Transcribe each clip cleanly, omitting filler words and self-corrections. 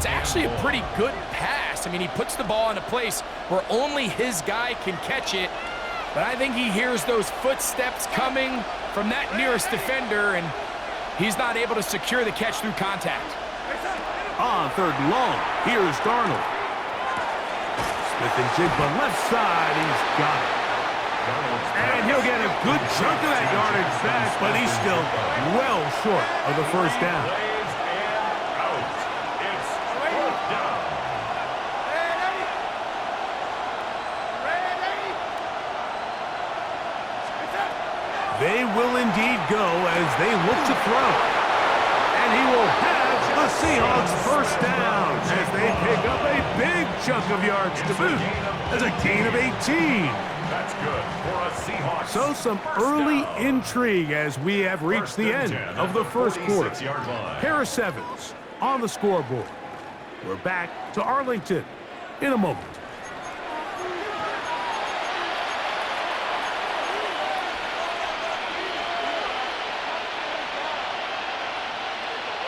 it's actually a pretty good pass. I mean, he puts the ball in a place where only his guy can catch it, but I think he hears those footsteps coming from that nearest defender, and he's not able to secure the catch through contact. On 3rd and long, here's Darnold. Smith and Jigba left side, he's got it. And he'll get a good chunk of that yardage back, but he's still well short of the first down. They will indeed go as they look to throw. And he will have the Seahawks first down as they pick up a big chunk of yards to boot. As a gain of 18. That's good for a Seahawks. So some early intrigue as we have reached the end of the first quarter. Pair of sevens on the scoreboard. We're back to Arlington in a moment.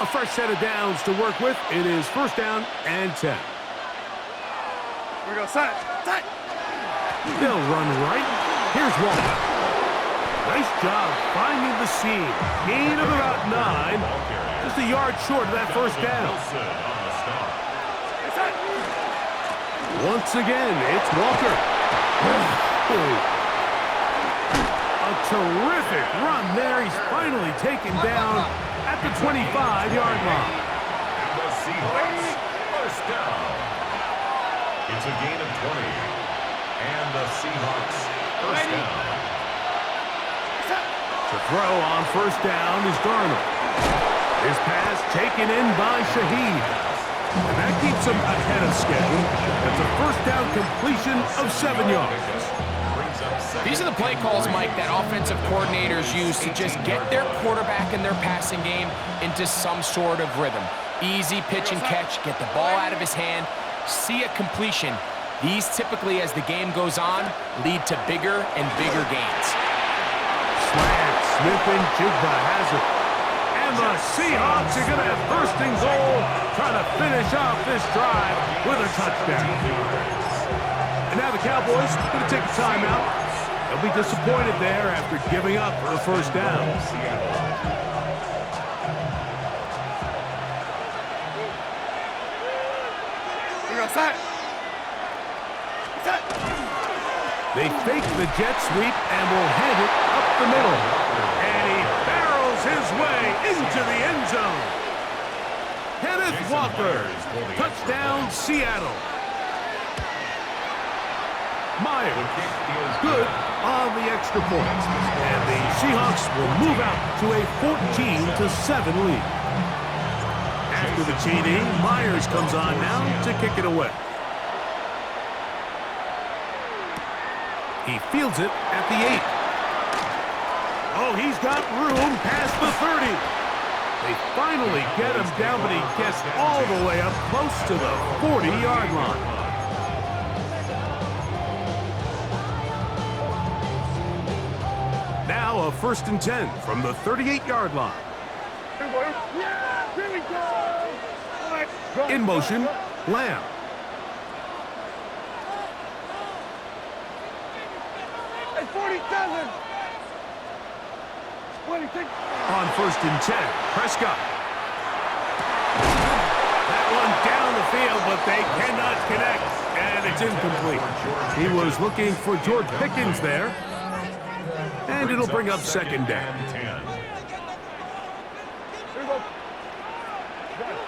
A fresh set of downs to work with. It is 1st down and 10. Here we go, set. They'll run right. Here's Walker. Nice job finding the seam. Gain of about 9. Just a yard short of that first down. Once again, it's Walker. A terrific run there. He's finally taken down at the 25-yard line. The Seahawks first down. It's a gain of 20. And the Seahawks first down. To throw on 1st down is Darnold. His pass taken in by Shaheed. And that keeps him ahead of schedule. That's a 1st down completion of 7 yards. These are the play calls, Mike, that offensive coordinators use to just get their quarterback and their passing game into some sort of rhythm. Easy pitch and catch, get the ball out of his hand, see a completion. These typically, as the game goes on, lead to bigger and bigger gains. Slant, Smith and Jigba has it. And the Seahawks are going to have 1st and goal, trying to finish off this drive with a touchdown. And now the Cowboys are going to take a timeout. They'll be disappointed there after giving up the 1st down. Here we go, set. They fake the jet sweep and will hand it up the middle. And he barrels his way into the end zone. Kenneth Walker, touchdown Seattle. Myers, good on the extra point. And the Seahawks will move out to a 14-7 lead. After the TD, Myers comes on now to kick it away. He fields it at the 8. Oh, he's got room past the 30. They finally get him down, but he gets all the way up close to the 40-yard line. Now a 1st and 10 from the 38-yard line. Here we go. In motion, Lamb. Hey, 47. What do you think? On 1st and 10, Prescott. That one down the field, but they cannot connect, and it's incomplete. He was looking for George Pickens there, and it'll bring up 2nd down.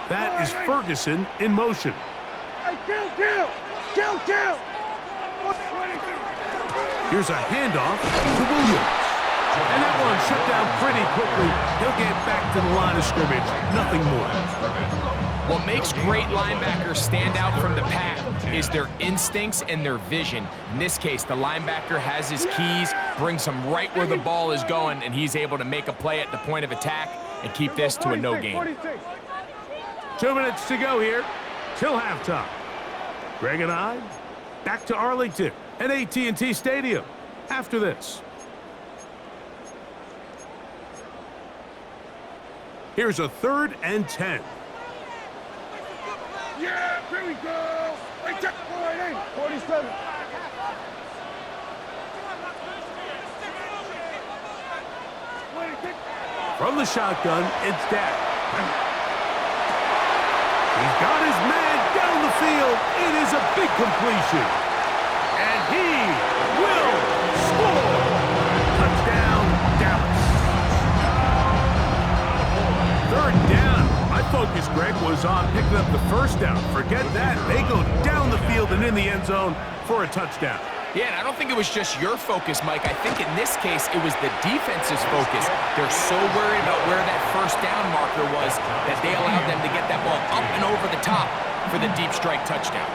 That is Ferguson in motion. Hey, kill. Here's a handoff to Williams. And that one shut down pretty quickly. He'll get back to the line of scrimmage. Nothing more. What makes great linebackers stand out from the pack is their instincts and their vision. In this case, the linebacker has his keys, brings him right where the ball is going, and he's able to make a play at the point of attack and keep this to a no gain. 2 minutes to go here till halftime. Greg and I back to Arlington at AT&T Stadium after this. Here's a 3rd and 10. Here we go. Hey, check. 47. From the shotgun, it's Dak. He's got his man down the field. It is a big completion. And he will score. Touchdown, Dallas. Third down. My focus, Greg, was on picking up the first down. Forget that. They go down the field and in the end zone for a touchdown. Yeah, and I don't think it was just your focus, Mike. I think in this case, it was the defense's focus. They're so worried about where that first down marker was that they allowed them to get that ball up and over the top for the deep strike touchdown.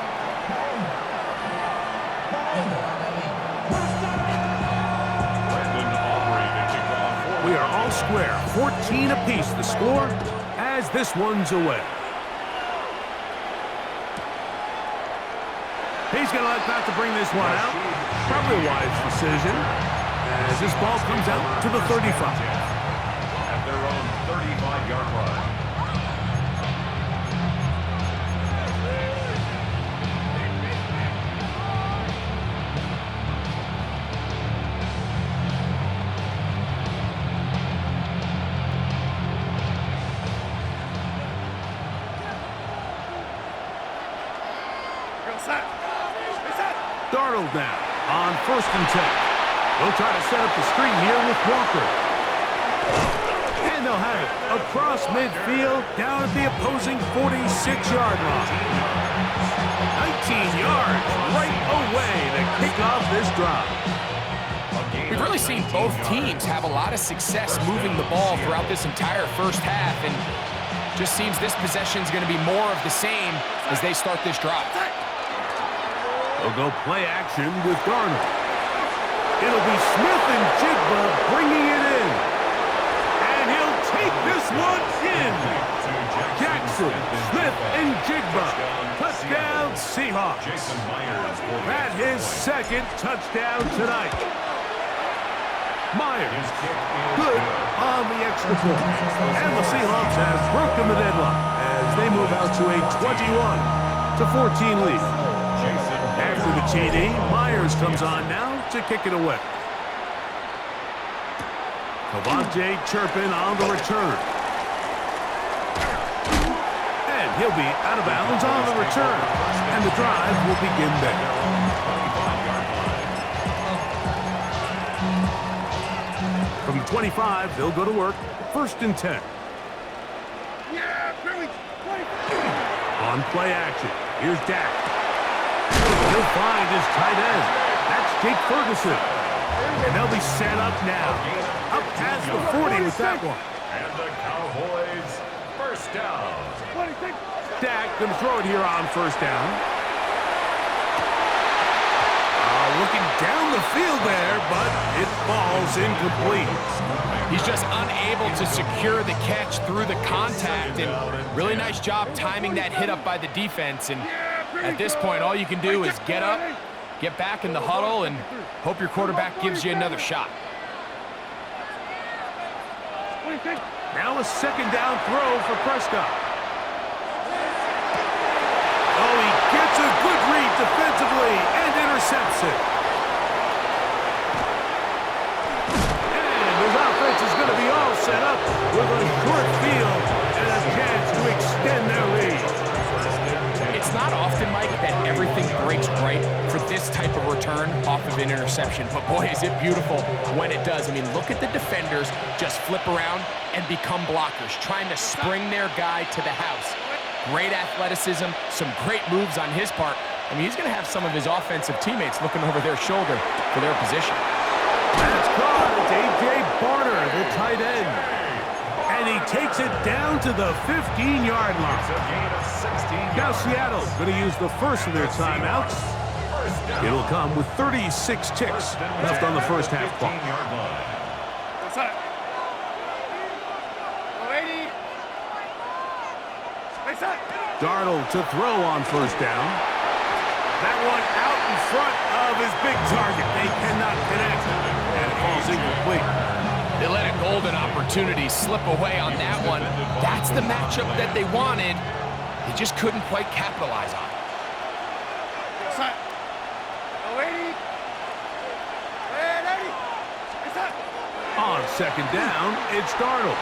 We are all square. 14 apiece the score as this one's away. He's going to like not to bring this one out. Probably a wise decision as this ball comes out to the 35. At their own 35-yard line. Darnold now on 1st and 10. They'll try to set up the screen here with Walker. And they'll have it across midfield down at the opposing 46-yard line. 19 yards right away to kick off this drive. We've really seen both teams have a lot of success moving the ball throughout this entire first half, and just seems this possession is going to be more of the same as they start this drive. They'll go play action with Darnold. It'll be Smith and Jigba bringing it in. And he'll take this one in. Jackson, Smith, and Jigba. Touchdown, Seahawks. At his second touchdown tonight. Myers, good on the extra point. And the Seahawks have broken the deadlock as they move out to a 21-14 lead. After the TD, Myers comes on now to kick it away. Cavante Turpin on the return. And he'll be out of bounds on the return. And the drive will begin there. From the 25, they'll go to work. 1st and 10. Yeah, Billy. On play action, here's Dak. He'll find his tight end. That's Jake Ferguson. And they'll be set up now. Up past the 40 with that one. And the Cowboys first down. Dak going to throw it here on 1st down. Looking down the field there, but it falls incomplete. He's just unable to secure the catch through the contact, and really nice job timing that hit up by the defense. And at this point, all you can do is get up, get back in the huddle, and hope your quarterback gives you another shot. Now a 2nd down throw for Prescott. Oh, he gets a good read defensively and intercepts it. And his offense is going to be all set up with a short field and a chance to extend their lead. It's not often, Mike, that everything breaks right for this type of return off of an interception. But boy, is it beautiful when it does. I mean, look at the defenders just flip around and become blockers, trying to spring their guy to the house. Great athleticism, some great moves on his part. I mean, he's going to have some of his offensive teammates looking over their shoulder for their position. That's caught. It's A.J. Barner, the tight end. And he takes it down to the 15-yard line. Now Seattle going to use the first of their timeouts. It'll come with 36 ticks left on the first half clock. Darnold to throw on 1st down. That one out in front of his big target. They cannot connect, and it falls incomplete. They let a golden opportunity slip away on that one. That's the matchup that they wanted. They just couldn't quite capitalize on it. Outside. Go 80. And 80. Inside. On second down, it's Darnold.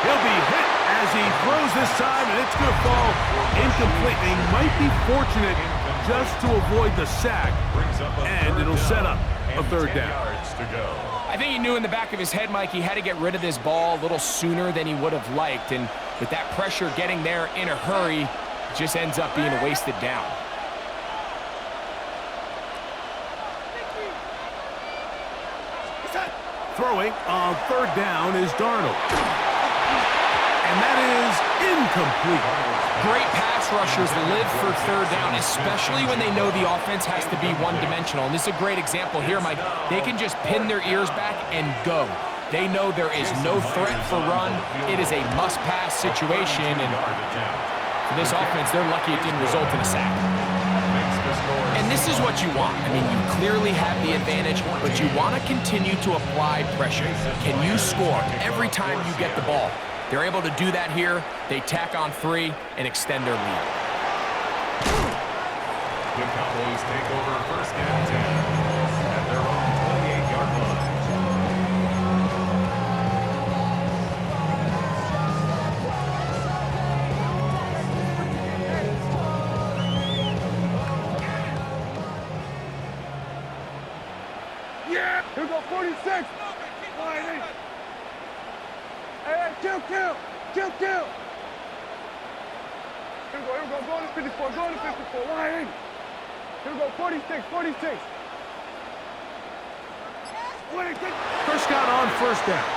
He'll be hit as he throws this time, and it's going to fall incomplete. They might be fortunate just to avoid the sack, and it'll set up a third down. I think he knew in the back of his head, Mike, he had to get rid of this ball a little sooner than he would have liked. And with that pressure getting there in a hurry, it just ends up being a wasted down. Throwing on third down is Darnold. And that is incomplete. Great pass rushers live for third down, especially when they know the offense has to be one-dimensional. And this is a great example here, Mike. They can just pin their ears back and go. They know there is no threat for run. It is a must-pass situation. And for this offense, they're lucky it didn't result in a sack. And this is what you want. I mean, you clearly have the advantage, but you want to continue to apply pressure. Can you score every time you get the ball? They're able to do that here. They tack on 3 and extend their lead. The Cowboys take over first and 10 at their own 28-yard line. Yeah. Here we go 46. Line 8. Hey, kill. Here we go. Go to 54. Line 8. Here we go. 46. Prescott on first down.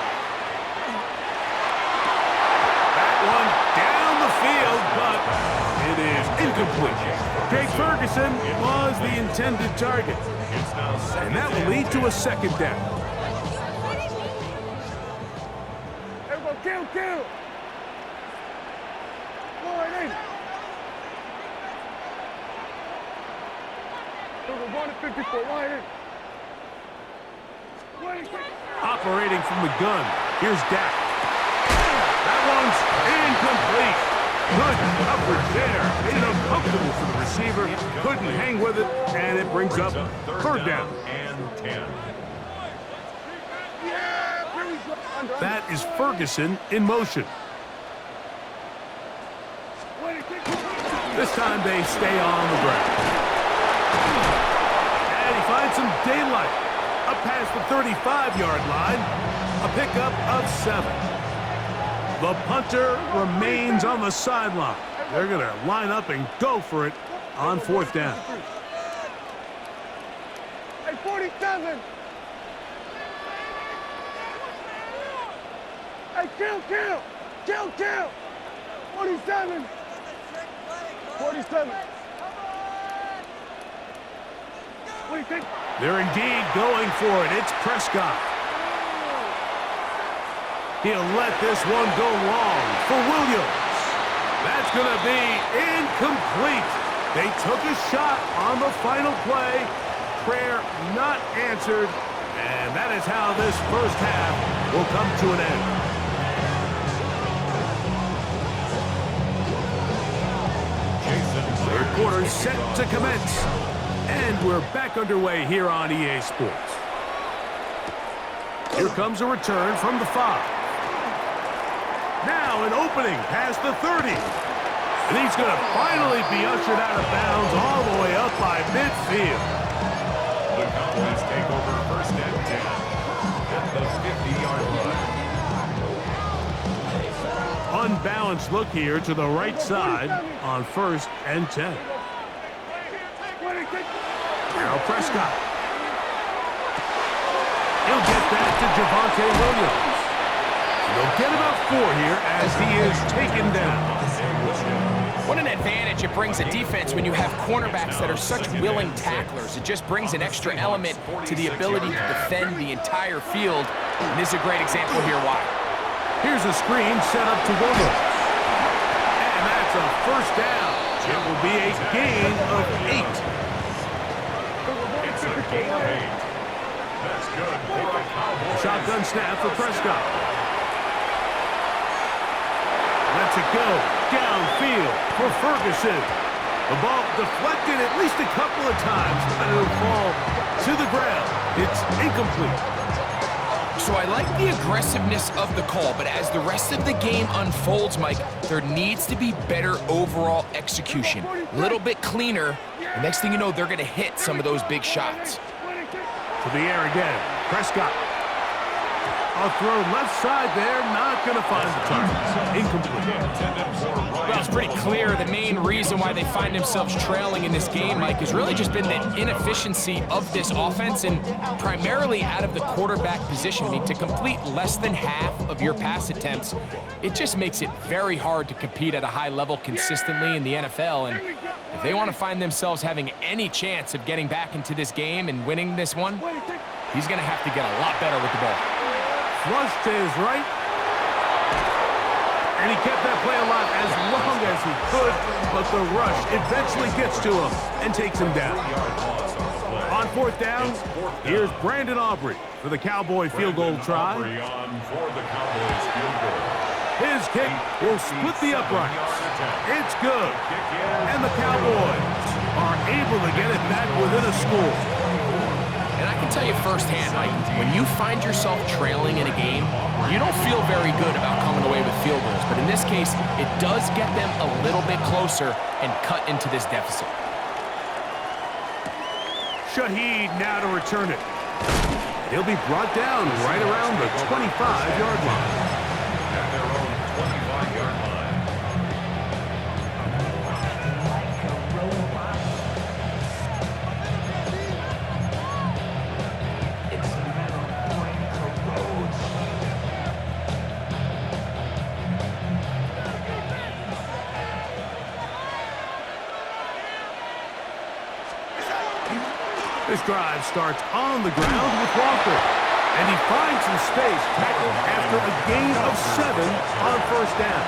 That one down the field, but it is incomplete. Jake Ferguson was the intended target. And that will lead to a second down. Here we go. Kill. Line 8. Here we go. Going to 54. Line 8. Operating from the gun, here's Dak. That one's incomplete. Good coverage there. Made it uncomfortable for the receiver. Couldn't hang with it, and it brings up third down. And 10. That is Ferguson in motion. This time they stay on the ground. And he finds some daylight. Up past the 35-yard line, a pickup of 7. The punter remains on the sideline. They're going to line up and go for it on fourth down. Hey, 47. Hey, kill. 47. 47. What do you think? They're indeed going for it. It's Prescott. He'll let this one go long for Williams. That's going to be incomplete. They took a shot on the final play. Prayer not answered. And that is how this first half will come to an end. Third quarter set to commence. And we're back underway here on EA Sports. Here comes a return from the 5. Now an opening past the 30. And he's going to finally be ushered out of bounds all the way up by midfield. The Cowboys take over first and 10 at the 50-yard line. Unbalanced look here to the right side on first and 10. Now Prescott. He'll get that to Javonte Williams. They'll get about 4 here as he is taken down. What an advantage it brings a defense when you have cornerbacks that are such willing tacklers. It just brings an extra element to the ability to defend the entire field. And this is a great example here why. Here's a screen set up to Williams. And that's a first down. It will be a gain of 8. It's a gain of 8. That's good for the Cowboys. Shotgun snap for Prescott. Lets it go downfield for Ferguson. The ball deflected at least a couple of times, and it'll fall to the ground. It's incomplete. So I like the aggressiveness of the call, but as the rest of the game unfolds, Mike, there needs to be better overall execution. A little bit cleaner. The next thing you know, they're going to hit some of those big shots. To the air again. Prescott. A throw left side there, not going to find the target. Incomplete. Well, it's pretty clear the main reason why they find themselves trailing in this game, Mike, has really just been the inefficiency of this offense and primarily out of the quarterback position. I mean, to complete less than half of your pass attempts, it just makes it very hard to compete at a high level consistently in the NFL. And if they want to find themselves having any chance of getting back into this game and winning this one, he's going to have to get a lot better with the ball. Flush to his right. And he kept that play alive as long as he could, but the rush eventually gets to him and takes him down. On fourth down, here's Brandon Aubrey for the Cowboy field goal try. His kick will split the uprights. It's good. And the Cowboys are able to get it back within a score. And I can tell you firsthand, Mike, when you find yourself trailing in a game, you don't feel very good about coming away with field goals. But in this case, it does get them a little bit closer and cut into this deficit. Shaheed now to return it. He'll be brought down right around the 25-yard line. At their own 25-yard line. This drive starts on the ground with Walker. And he finds some space tackled after a gain of 7 on first down.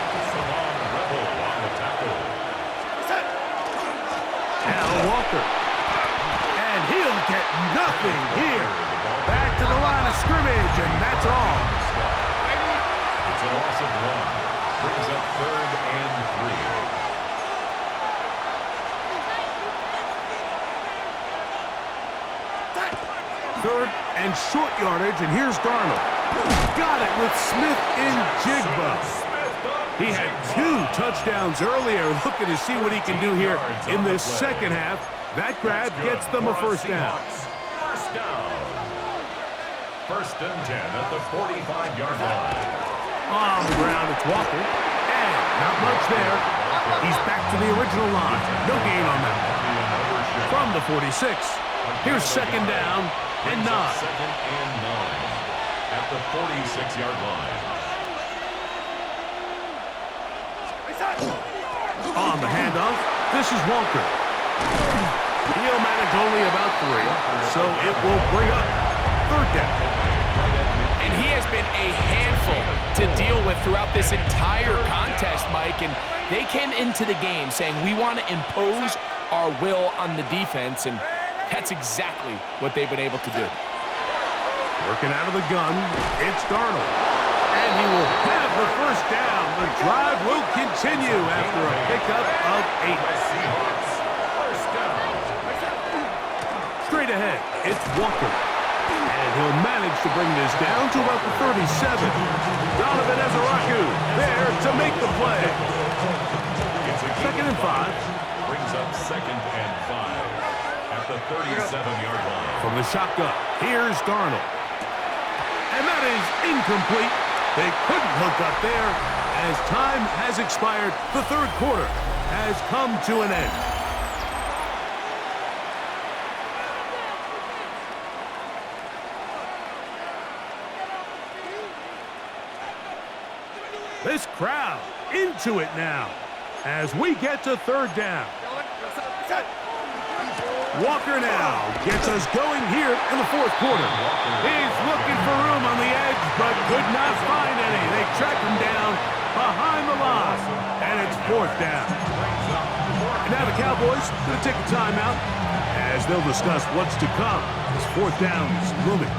Now Walker. And he'll get nothing here. Back to the line of scrimmage, and that's all. It's a loss of 1. Brings up 3rd and 3. Third and short yardage, and here's Darnold. Got it with Smith in Jigba. He had 2 touchdowns earlier, looking to see what he can do here in this second half. That grab gets them a first down. First down. 1st and 10 at the 45-yard line. On the ground, it's Walker. And not much there. He's back to the original line. No gain on that. From the 46. Here's 2nd down and 9. 2nd and 9 at the 46-yard line. On the handoff, this is Walker. He'll manage only about 3, so it will bring up 3rd down. And he has been a handful to deal with throughout this entire contest, Mike. And they came into the game saying, we want to impose our will on the defense. And that's exactly what they've been able to do. Working out of the gun, it's Darnold. And he will have the first down. The drive will continue after a pickup of 8. First down. Straight ahead, it's Walker. And he'll manage to bring this down to about the 37. Donovan Ezeraku there to make the play. It's a 2nd and 5. Brings up 2nd and 5 at the 37-yard line. From the shotgun, here's Darnold. And that is incomplete. They couldn't hook up there. As time has expired, the 3rd quarter has come to an end. This crowd into it now as we get to 3rd down. Walker now gets us going here in the 4th quarter. He's looking for room on the edge, but could not find any. They track him down behind the line, and it's 4th down. And now the Cowboys going to take a timeout as they'll discuss what's to come as 4th down is looming.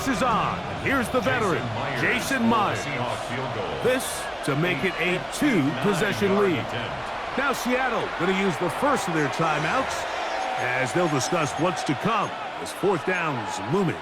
pressure's on. Here's the veteran, Jason Myers. This to make it a 2-possession lead. Now Seattle going to use the first of their timeouts as they'll discuss what's to come as fourth down is looming.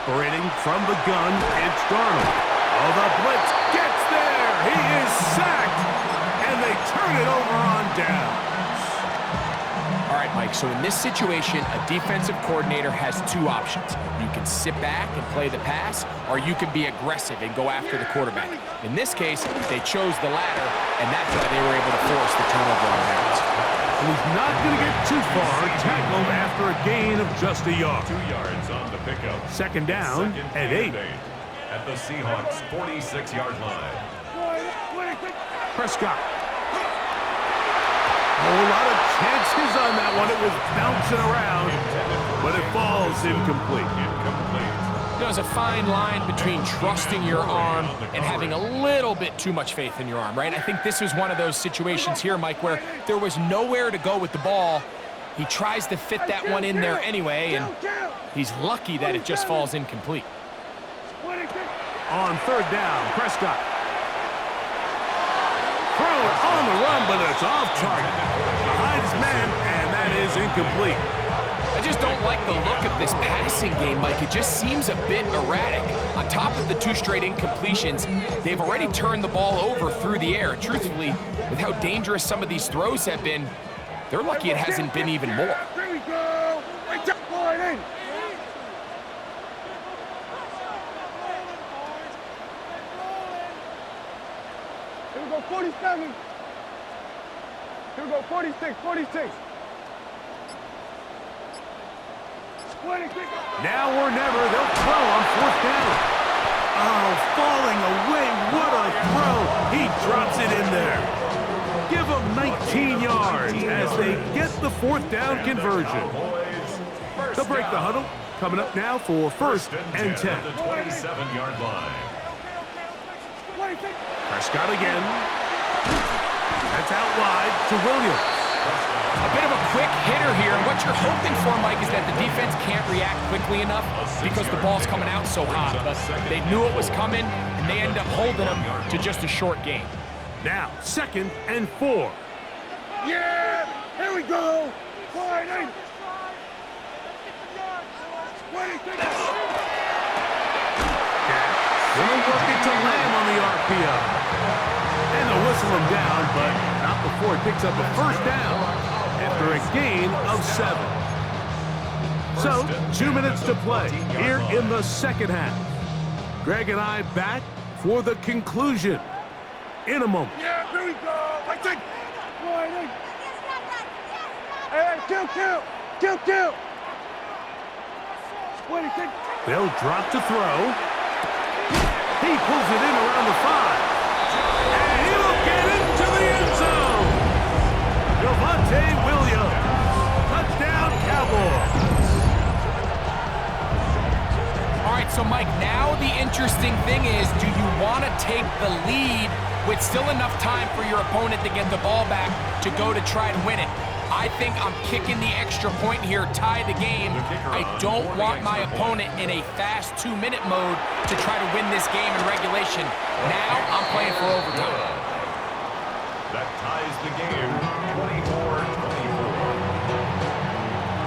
Operating from the gun, it's Darnold. Oh, the blitz gets there. He is sacked, and they turn it over on downs. All right, Mike, so in this situation, a defensive coordinator has two options. You can sit back and play the pass, or you can be aggressive and go after the quarterback. In this case, they chose the latter, and that's why they were able to force the turnover on downs. And he's not going to get too far, tackled after a gain of just a yard. 2 yards on the pickup. Second down at 8. At the Seahawks' 46-yard line. Prescott. A whole lot of chances on that one. It was bouncing around, but it falls incomplete. There's a fine line between trusting your arm and having a little bit too much faith in your arm, right? I think this was one of those situations here, Mike, where there was nowhere to go with the ball. He tries to fit that one in there anyway, and he's lucky that it just falls incomplete. On third down, Prescott. Throw it on the run, but it's off target. Behind his man, and that is incomplete. I just don't like the look of this passing game, Mike. It just seems a bit erratic. On top of the 2 straight incompletions, they've already turned the ball over through the air. Truthfully, with how dangerous some of these throws have been, they're lucky it hasn't been even more. Here we go. Line in. Here we go, 47. Here we go, 46, 46. 26. Now or never, they'll throw on fourth down. Oh, falling away, what a throw. He drops it in there. Give them 19 yards as they get the fourth down conversion. They'll break the huddle. Coming up now for first and 10. At the 27-yard line. Prescott again. That's out wide to Williams. A bit of a quick hitter here. What you're hoping for, Mike, is that the defense can't react quickly enough because the ball's coming out so hot. But they knew it was coming, and they end up holding them to just a short gain. Now, second and 4. Yeah! Here we go! Line in. 26. Gonna work it to Lamb on the RPO. And they'll whistle him down, but not before he picks up a first down after a gain of 7. So, 2 minutes to play here in the second half. Greg and I back for the conclusion in a moment. Yeah, here we go! I think. Line in. Hey, kill! 26. They'll drop to throw. He pulls it in around the 5. And he'll get into the end zone. Javonte Williams. Touchdown, Cowboys. All right, so Mike, now the interesting thing is, do you want to take the lead with still enough time for your opponent to get the ball back to go to try to win it? I think I'm kicking the extra point here, tie the game. I don't want my opponent in a fast 2-minute mode to try to win this game in regulation. Now I'm playing for overtime. That ties the game, 24-24.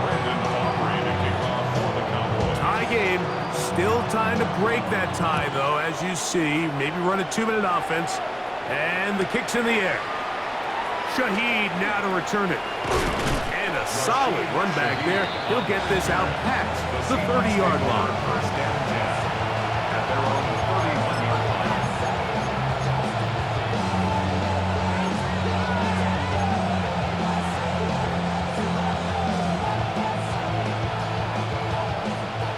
Brandon Aubrey to kick off for the Cowboys. Tie game. Still time to break that tie, though, as you see. Maybe run a 2-minute offense. And the kick's in the air. Shaheed now to return it. And a solid run back there. He'll get this out past the 30-yard line. First and 10 at their own 31-yard line.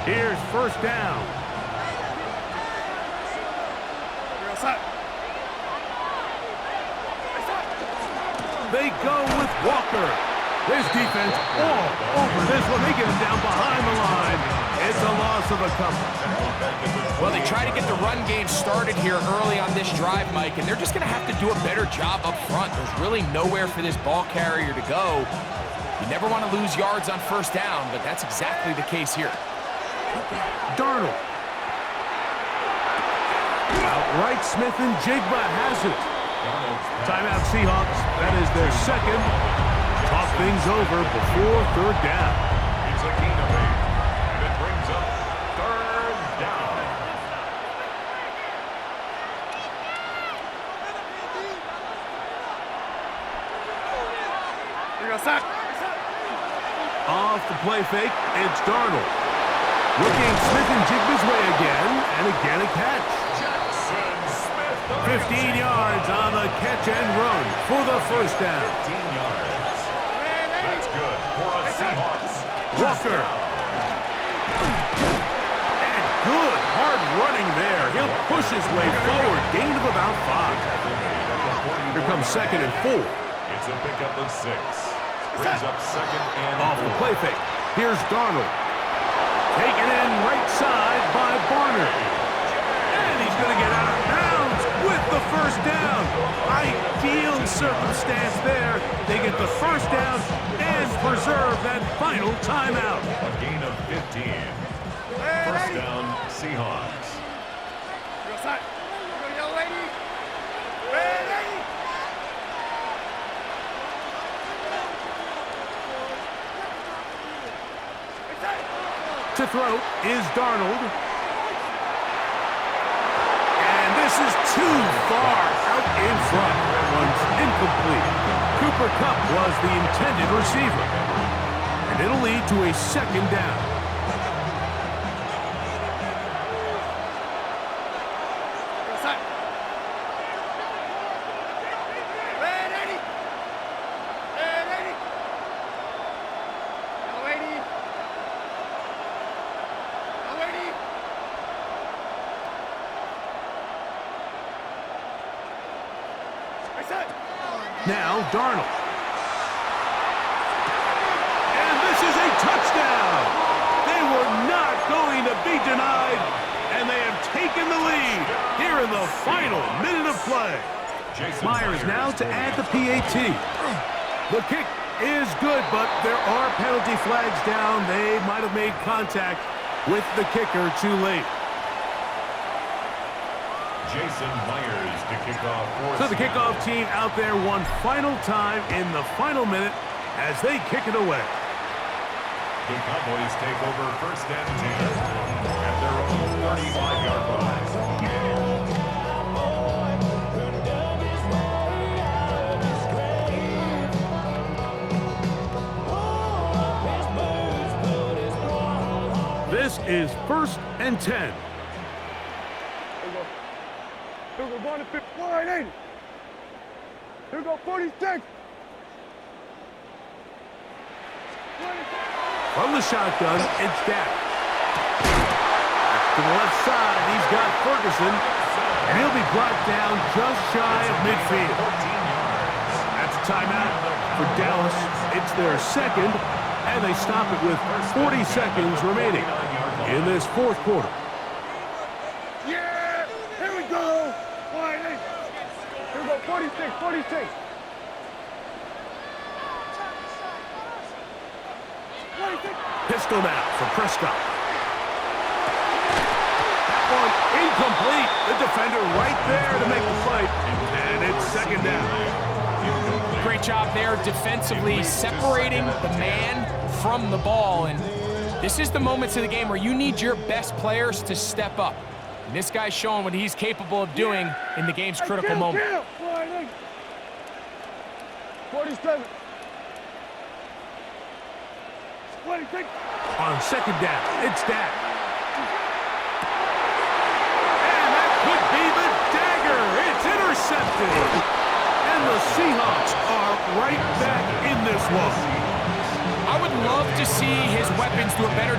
Here's first down. They go with Walker. His defense all over this one. They get him down behind the line. It's a loss of a couple. Well, they try to get the run game started here early on this drive, Mike, and they're just going to have to do a better job up front. There's really nowhere for this ball carrier to go. You never want to lose yards on first down, but that's exactly the case here. Darnold. Outright Smith and Jigba has it. Timeout Seahawks. That is their second. Talk things over before third down. It's a gain of 8, and it brings up third down. Off the play fake, it's Darnold. Looking Smith and Jigba's way again, and again a catch. 15 yards on the catch and run for the first down. 15 yards. That's good for a Seahawks. Walker. And good hard running there. He'll push his way forward. Gain of about 5. Here comes second and 4. It's a pickup of 6. Brings up second and Off the 4. play fake. Here's Darnold. Taken in right side by Barner. And he's going to get out of bounds with the first down. Ideal circumstance there. They get the first down and preserve that final timeout. A gain of 15. First down, Seahawks. To throw is Darnold. And this is too far out in front. That one's incomplete. Cooper Kupp was the intended receiver. And it'll lead to a second down. Now Darnold. And this is a touchdown. They were not going to be denied, and they have taken the lead here in the final minute of play. Myers now to add the PAT. The kick is good, but there are penalty flags down. They might have made contact with the kicker too late. Jason Myers to kick off. So the kickoff team out there one final time in the final minute as they kick it away. The Cowboys take over first and 10 at their own 35-yard line. This is first and 10. Here we go, going to 180. Here we go, 46. From the shotgun, it's Dak. To the left side, he's got Ferguson, and he'll be brought down just shy of midfield. That's a timeout for Dallas. It's their second, and they stop it with 40 seconds remaining in this fourth quarter. Yeah, here we go. 180. Here we go, 46, 46. Pistol now for Prescott. That one incomplete. The defender right there to make the fight. And it's second down. Great job there defensively, separating the man from the ball. And this is the moments of the game where you need your best players to step up. And this guy's showing what he's capable of doing in the game's critical moment. 47. 26. On second down, it's Dak. And that could be the dagger. It's intercepted. And the Seahawks are right back in this one. I would love to see his weapons do a better